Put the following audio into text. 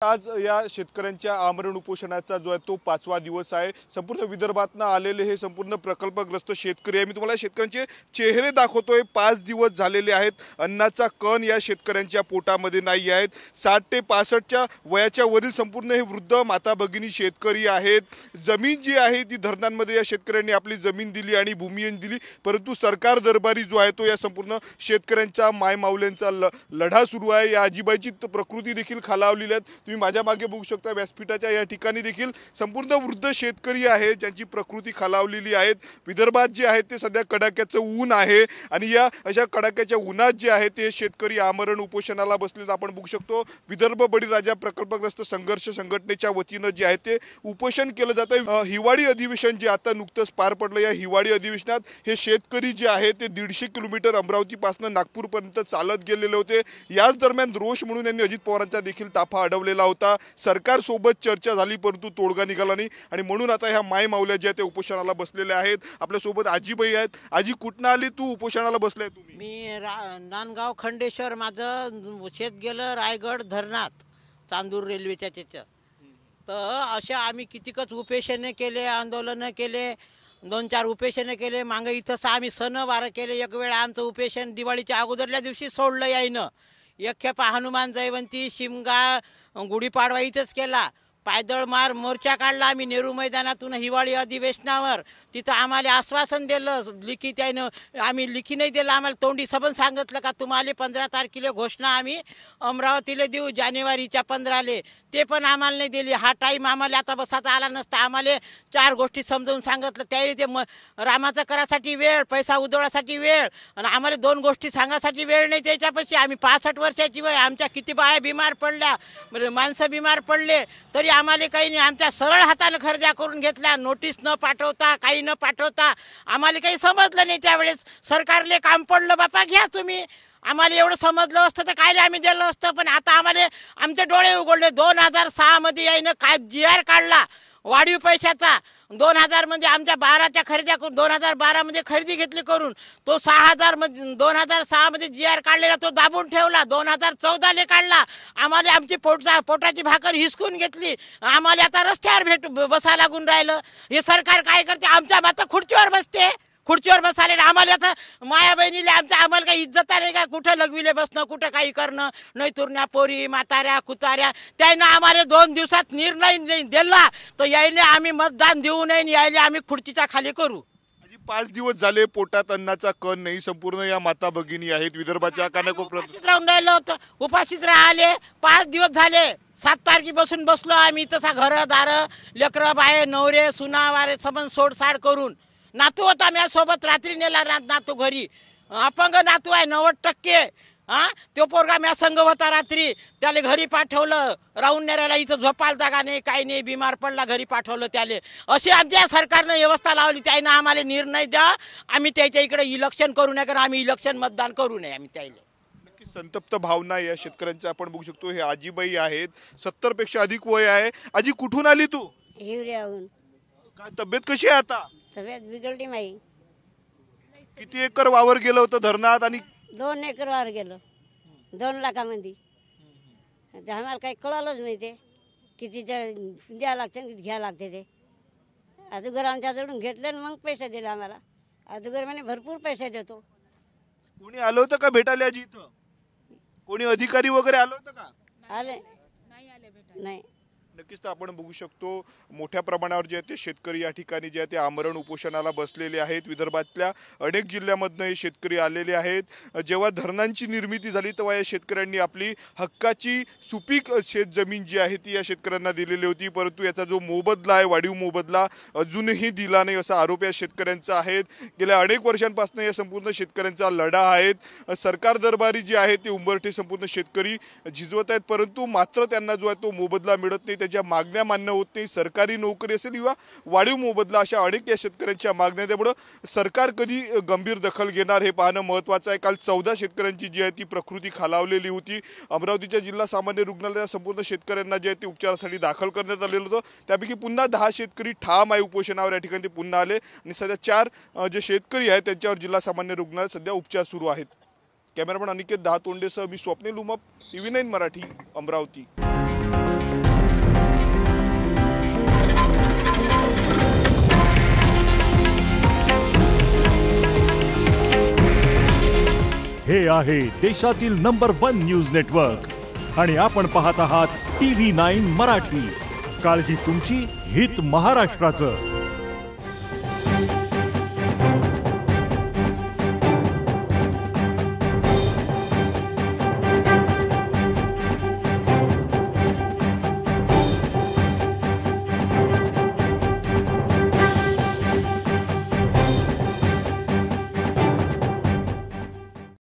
आज या शेतकऱ्यांच्या आमरण उपोषणाचा जो आहे तो 5वा दिवस आहे। संपूर्ण विदर्भातून आलेले हे संपूर्ण प्रकल्पग्रस्त शेतकरी आहे। मी तुम्हाला शेतकऱ्यांचे चेहरे दाखवतोय। 5 दिवस झालेले आहेत, अन्नाचा कण या शेतकऱ्यांच्या पोटामध्ये नाही आहेत। 60 ते 65च्या वयाच्या वरील संपूर्ण हे वृद्ध माता भगिनी शेतकरी आहेत। जमीन जी आहे ती धरणांमध्ये या शेतकऱ्यांनी आपली जमीन दिली आणि भूमिहीन दिली, परंतु सरकार दरबारी जो आहे तो या संपूर्ण शेतकऱ्यांचा मायमाऊल्यांचा लढा सुरू आहे। या आजीबाईची प्रकृती देखील खालावलेली आहे। तुम्ही माझ्या मागे बघू शकता, व्यासपीठाच्या या ठिकाणी देखील संपूर्ण वृद्ध शेतकरी आहेत ज्यांची प्रकृती खालावलेली आहे। विदर्भात जे आहे ते सध्या कडाक्याचं ऊन आहे आणि या अशा कडाक्याच्या उन्हात जे आहे ते शेतकरी आमरण उपोषणाला बसलेले आपण बघू शकतो। विदर्भ बळीराजा प्रकल्पग्रस्त संघर्ष संघटनेच्या वतीनं जे आहे ते उपोषण केलं जातं। हिवाळी अधिवेशन जे आता नुकतंच पार पडलं, या हिवाळी अधिवेशनात हे शेतकरी जे आहे ते 150 किलोमीटर अमरावतीपासून नागपूरपर्यंत चालत गेलेले होते। याच दरम्यान रोष म्हणून यांनी अजित पवारांचा देखील ताफा अडवलेला होता। सरकार सोबत चर्चा झाली परंतु तोडगा निघाला नाही आणि म्हणून आता ह्या माय माऊल्या ज्या ते उपोषणाला बसलेले आहेत। आपल्या सोबत आजीबाई आहेत। आजी, कुठनं आली तू उपोषणाला बसलाय तुम्ही? मी नांदगाव खंडेश्वर, माझं शेत गेलं रायगड धरणात, चांदूर रेल्वेच्या त्याचं। तर असे आम्ही कितीकच उपोषणे केले, आंदोलनं केले, 2-4 उपोषणे केले। मागे इथं आम्ही सणवार केले। एक वेळ आमचं उपोषण दिवाळीच्या अगोदरल्या दिवशी सोडलं यायनं। एक खेपा हनुमान जयंती, शिमगा, गुढीपाडवा इथंच केला। पायदळ मार मोर्चा काढला आम्ही नेहरू मैदानातून हिवाळी अधिवेशनावर। तिथं आम्हाला आश्वासन दिलं लिखित, त्यानं आम्ही लिखी नाही दिलं, आम्हाला तोंडी सबन सांगितलं का तुम्हाला 15 तारखेला घोषणा आम्ही अमरावतीला देऊ, जानेवारीच्या 15ले। ते पण आम्हाला नाही दिली। हा टाईम आम्हाला आता बसाचा आला नसता। आम्हाला 4 गोष्टी समजावून सांगितलं, त्याने ते रामाचं करासाठी वेळ, पैसा उधळासाठी वेळ आणि आम्हाला 2 गोष्टी सांगासाठी वेळ नाही त्याच्यापाशी। आम्ही 65 वर्षाची वय, आमच्या किती बाया बिमार पडल्या, माणसं बिमार पडले, तरी आम्हाला काही नाही। आमच्या सरळ हाताने खरेद्या करून घेतल्या, नोटीस न पाठवता, काही न पाठवता। आम्हाला काही समजलं नाही त्यावेळेस। सरकारले काम पडलं, बापा घ्या तुम्ही। आम्हाला एवढं समजलं असतं तर काय आम्ही दिलं असतं, पण आता आम्हाला आमचे डोळे उघडले। 2006 मध्ये यायनं काय GR काढला वाढीव पैशाचा। 2000 मध्ये आमच्या 12च्या खरेद्या करून 2012 मध्ये खरेदी घेतली करून, तो 6000 मध्ये 2006 मध्ये GR काढलेला तो दाबून ठेवला। 2014 काढला। आम्हाला आमची पोटाची भाकर हिसकून घेतली। आम्हाला आता रस्त्यावर बसायला लागून राहिलं। हे सरकार काय करते, आमच्या माता खुर्चीवर बसते, खुर्चीवर बसायला। आम्हाला आता माया बहिणीला आम्हाला काही इज्जत नाही का? कुठं लगविले बसणं, कुठं काही करणं नाही। तुरण्या पोरी, म्हाताऱ्या कुताऱ्या, त्यानं आम्हाला 2 दिवसात निर्णय दिला तर यायले आम्ही मतदान देऊ नये, यायले आम्ही खुर्चीच्या खाली करू। 5 दिवस झाले पोटात अन्नाचा कण नाही। संपूर्ण या माता भगिनी आहेत विदर्भाच्या कानाकोपऱ्यात राहून राहिलं होतं, उपाशीच राहिले। 5 दिवस झाले। 7 तारखेपासून बसलो आम्ही तसा, घरदार लेकरं बाहे नवरे सुना वारे सबन सोडसाड करून। नातू होता माझ्या सोबत, रात्री नेला नातू घरी। अपंग नातू आहे 90%। तो पोरगा माझ्या संग होता, रात्री त्याला घरी पाठवलं। राहून नेरायला इथं झोपायला जागा नाही, काही नाही, बिमार पडला घरी पाठवलं त्याला। अशी आमच्या सरकारनं व्यवस्था लावली। त्यानं आम्हाला निर्णय द्या, आम्ही त्याच्या इकडे इलेक्शन करू नये, कारण आम्ही इलेक्शन मतदान करू नये आम्ही त्याला। संतप्त भावना या शेतकऱ्यांच्या आपण बघू शकतो। हे आजीबाई आहेत, 70 पेक्षा अधिक वय आहे। आजी, कुठून आली तू? हिवऱ्याहून। काय तब्येत कशी आहे आता? तब्येत बिघडली माई। किती एकर वावर गेलं होतं धरणात? आणि 2 एकर वावर गेलं 2 लाखामध्ये। आम्हाला काही कळालंच नाही ते किती द्यावं लागते, किती घ्यावं लागते ते। अगोदर आमच्याकडून घेतले आणि मग पैसे दिले आम्हाला। अगोदर म्हणे भरपूर पैसे देतो। कोणी आलं होतं का भेटायला आजी इथं? कोणी अधिकारी वगैरे आलं होतं का? आले नाही। नक्कीच तर आपण बघू शकतो मोठ्या प्रमाणावर जे आहे ते शेतकरी या ठिकाणी जे आहे ते आमरण उपोषणाला बसलेले आहेत। विदर्भातल्या अनेक जिल्ह्यामधनं हे शेतकरी आलेले आहेत। जेव्हा धरणांची निर्मिती झाली तेव्हा या शेतकऱ्यांनी आपली हक्काची सुपीक शेत जमीन जी आहे ती या शेतकऱ्यांना दिलेली होती, परंतु याचा जो मोबदला आहे, वाढीव मोबदला अजूनही दिला नाही असा आरोप या शेतकऱ्यांचा आहे। गेल्या अनेक वर्षांपासून या संपूर्ण शेतकऱ्यांचा लढा आहे। सरकार दरबारी जे आहे ते उंबरठे संपूर्ण शेतकरी झिजवत आहेत, परंतु मात्र त्यांना जो आहे तो मोबदला मिळत नाही, त्यांच्या मागण्या मान्य होत नाही। सरकारी नोकरी असेल किंवा वाढीव मोबदला, अशा अनेक या शेतकऱ्यांच्या मागण्या। त्यामुळे सरकार कधी गंभीर दखल घेणार हे पाहणं महत्त्वाचं आहे। काल 14 शेतकऱ्यांची जी आहे ती प्रकृती खालावलेली होती। अमरावतीच्या जिल्हा सामान्य रुग्णालयात संपूर्ण शेतकऱ्यांना जे आहे ते उपचारासाठी दाखल करण्यात आलेलं होतं। त्यापैकी पुन्हा 10 शेतकरी ठाम आहे उपोषणावर या ठिकाणी पुन्हा आले आणि सध्या 4 जे शेतकरी आहेत त्यांच्यावर जिल्हा सामान्य रुग्णालयात सध्या उपचार सुरू आहेत। कॅमेरामन अनिकेत दहातोंडेसह मी स्वप्नील उमप, TV9 मराठी, अमरावती। हे आहे देशातील नंबर 1 न्यूज नेटवर्क आणि आपण पाहत आहात TV9 मराठी. काळजी तुमची, हित महाराष्ट्राचं.